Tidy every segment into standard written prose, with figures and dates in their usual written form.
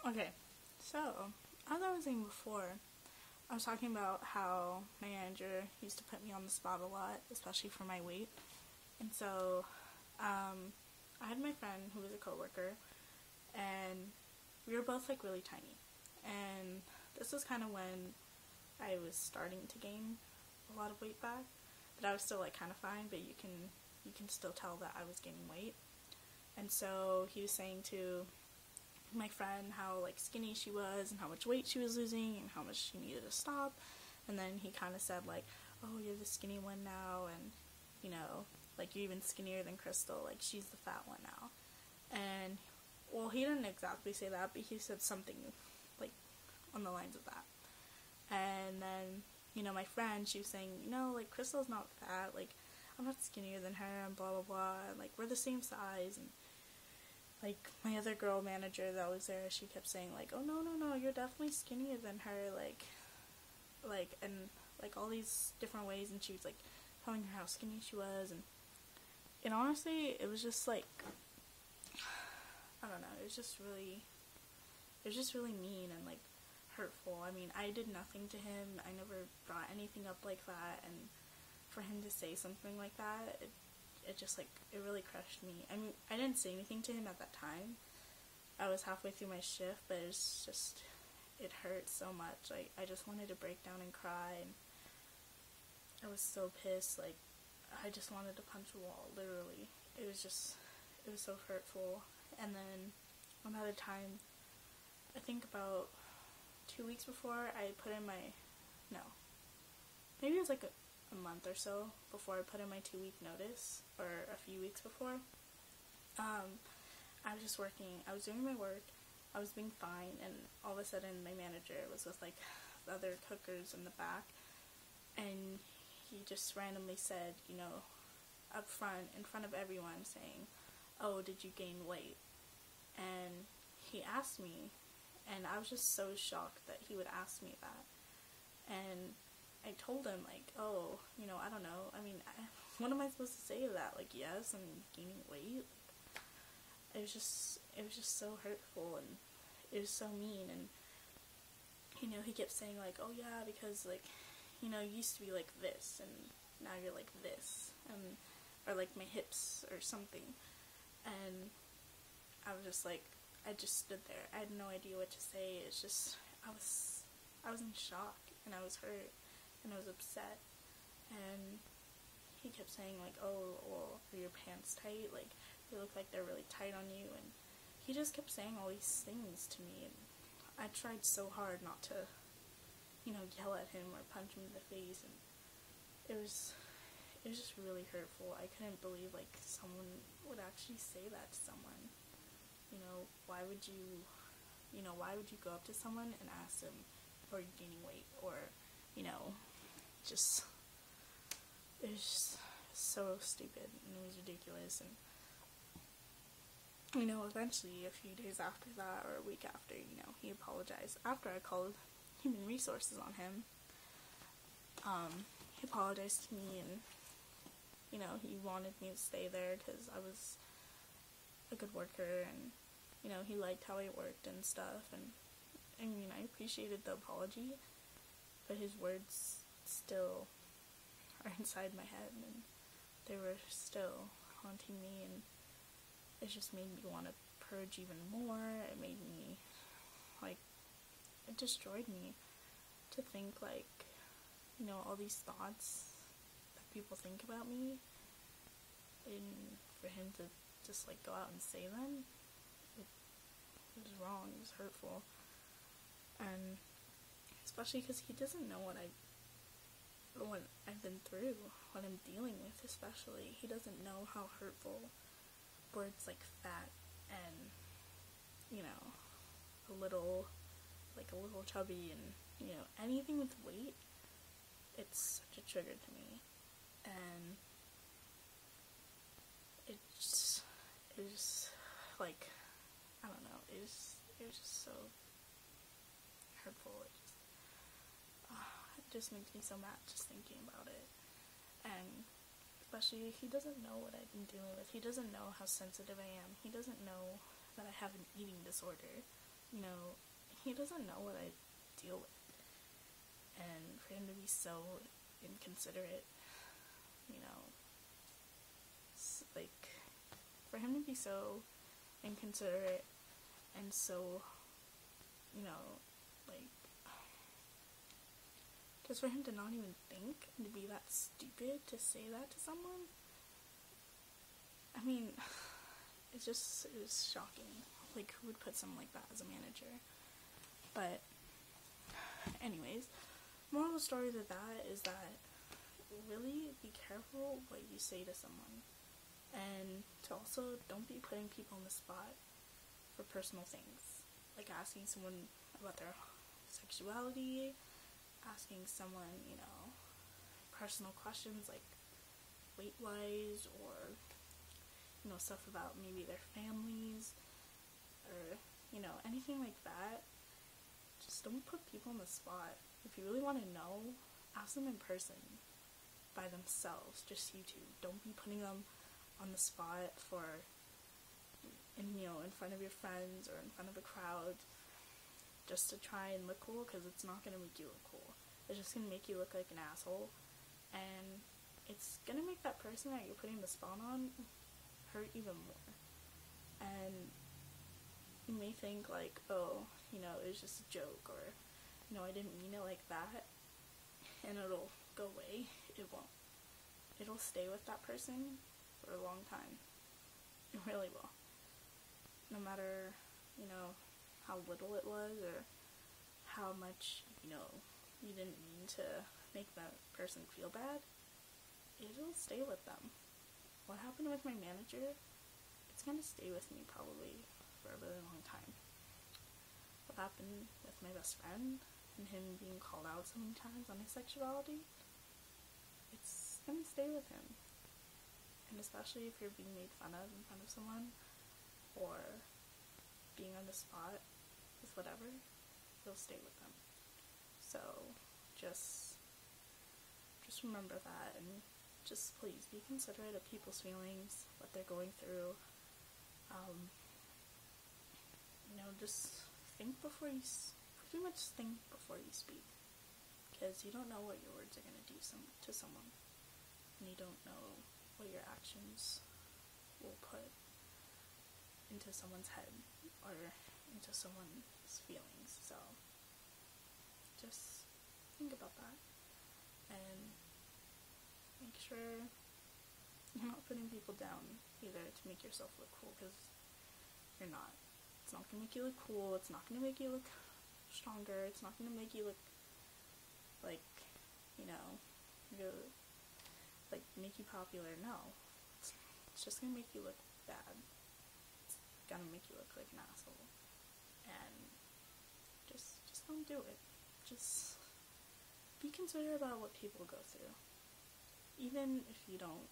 Okay, so as I was saying before, I was talking about how my manager used to put me on the spot a lot, especially for my weight. And so I had my friend who was a coworker, and we were both like really tiny. And this was kind of when I was starting to gain a lot of weight back, but I was still like kind of fine. But you can still tell that I was gaining weight. And so he was saying to my friend how like skinny she was and how much weight she was losing and how much she needed to stop. And then he kind of said like, oh, you're the skinny one now, and like you're even skinnier than Crystal, like she's the fat one now. And well, he didn't exactly say that, but he said something like on the lines of that. And then my friend, she was saying, like Crystal's not fat, like I'm not skinnier than her, and blah blah blah, and like we're the same size. And like my other girl manager that was there, she kept saying like, oh no, you're definitely skinnier than her, like and like all these different ways. And she was like telling her how skinny she was. And honestly, it was just like, I don't know, it was just really mean and like hurtful. I mean, I did nothing to him, I never brought anything up like that, and for him to say something like that, it just like, it really crushed me. I mean, I didn't say anything to him at that time. I was halfway through my shift, but it's just, it hurt so much. Like, I just wanted to break down and cry, and I was so pissed. Like, I just wanted to punch a wall, literally. It was so hurtful. And then another time, I think about 2 weeks before, I put in my, no, maybe it was like a month or so before I put in my 2-week notice, or a few weeks before. I was just working, I was doing my work, I was being fine, and all of a sudden my manager was with like the other cookers in the back, and he just randomly said, up front, in front of everyone, saying, oh, did you gain weight? And he asked me, and I was just so shocked that he would ask me that. And I told him, like, oh, I don't know. I mean, what am I supposed to say to that? Like, yes, I'm gaining weight. It was just so hurtful, and it was so mean. And, he kept saying, like, oh, yeah, because, like, you used to be like this, and now you're like this, and, or like my hips, or something. And I was just like, I just stood there. I had no idea what to say. It's just, I was in shock, and I was hurt, and I was upset. And he kept saying, like, oh, well, are your pants tight? Like, they look like they're really tight on you. And he just kept saying all these things to me, and I tried so hard not to, yell at him or punch him in the face. And it was just really hurtful. I couldn't believe, like, someone would actually say that to someone. Why would you go up to someone and ask them, are you gaining weight? Or, just, it was just so stupid, and it was ridiculous. And, eventually, a few days after that, or a week after, he apologized. After I called Human Resources on him, he apologized to me, and, he wanted me to stay there because I was a good worker, and, he liked how I worked and stuff. And, I mean, I appreciated the apology, but his words still are inside my head, and they were still haunting me, and it just made me want to purge even more. It made me, like, it destroyed me to think, like, all these thoughts that people think about me, and for him to just, like, go out and say them, it was wrong, it was hurtful. And especially because he doesn't know what I've been through, what I'm dealing with. Especially, he doesn't know how hurtful words like fat and a little chubby, and anything with weight, it's such a trigger to me. And it was like, I don't know, it was just so hurtful. It just makes me so mad just thinking about it. And especially, he doesn't know what I've been dealing with. He doesn't know how sensitive I am. He doesn't know that I have an eating disorder. you know, he doesn't know what I deal with. And for him to be so inconsiderate, you know, like, for him to be so inconsiderate and so, you know, like, just for him to not even think and to be that stupid to say that to someone, I mean, it was shocking. Like, who would put someone like that as a manager? But, anyways, moral of the story to that is that really be careful what you say to someone. And to also don't be putting people on the spot for personal things. Like asking someone about their sexuality, asking someone, you know, personal questions like weight-wise, or, you know, stuff about maybe their families, or, you know, anything like that. Just don't put people on the spot. If you really want to know, ask them in person, by themselves, just you two. Don't be putting them on the spot for, you know, in front of your friends or in front of a crowd, just to try and look cool, because it's not going to make you look cool. It's just going to make you look like an asshole, and it's going to make that person that you're putting the spot on hurt even more. And you may think like, oh, you know, it was just a joke, or, you know, I didn't mean it like that, and it'll go away. It won't. It'll stay with that person for a long time. It really will. No matter, you know, how little it was, or how much, you know, you didn't mean to make that person feel bad, it'll stay with them. What happened with my manager, it's gonna stay with me probably for a really long time. What happened with my best friend, and him being called out so many times on his sexuality, it's gonna stay with him. And especially if you're being made fun of in front of someone, or being on the spot with whatever, it'll stay with them. So just remember that, and just please be considerate of people's feelings, what they're going through. You know, just think before you pretty much think before you speak, because you don't know what your words are going to do to someone, and you don't know what your actions will put into someone's head or into someone's feelings. So just think about that, and make sure you're not putting people down either to make yourself look cool, because you're not. It's not going to make you look cool, it's not going to make you look stronger, it's not going to make you look like, you know, like, make you popular. No. It's just going to make you look bad. It's going to make you look like an asshole. And just don't do it. Just be considerate about what people go through. Even if you don't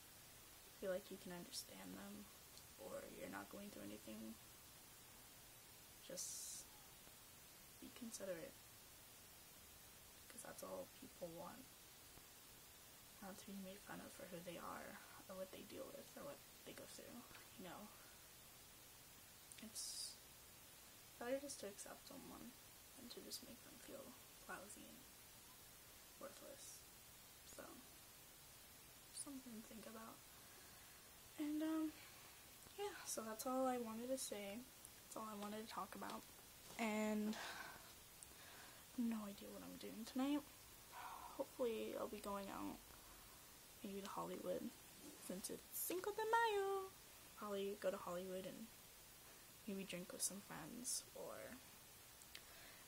feel like you can understand them, or you're not going through anything, just be considerate. Because that's all people want. Not to be made fun of for who they are, or what they deal with, or what they go through, you know. It's better just to accept someone than to just make them feel lousy and worthless. So, something to think about. And, yeah, so that's all I wanted to say. That's all I wanted to talk about. And no idea what I'm doing tonight. Hopefully I'll be going out, maybe to Hollywood, since it's Cinco de Mayo. Probably go to Hollywood and maybe drink with some friends, or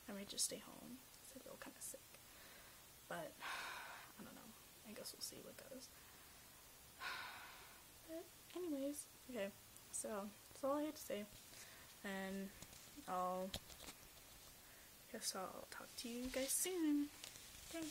I might just stay home because I feel kind of sick. But I don't know. I guess we'll see what goes. But anyways, okay. So that's all I had to say, and I'll talk to you guys soon. Okay.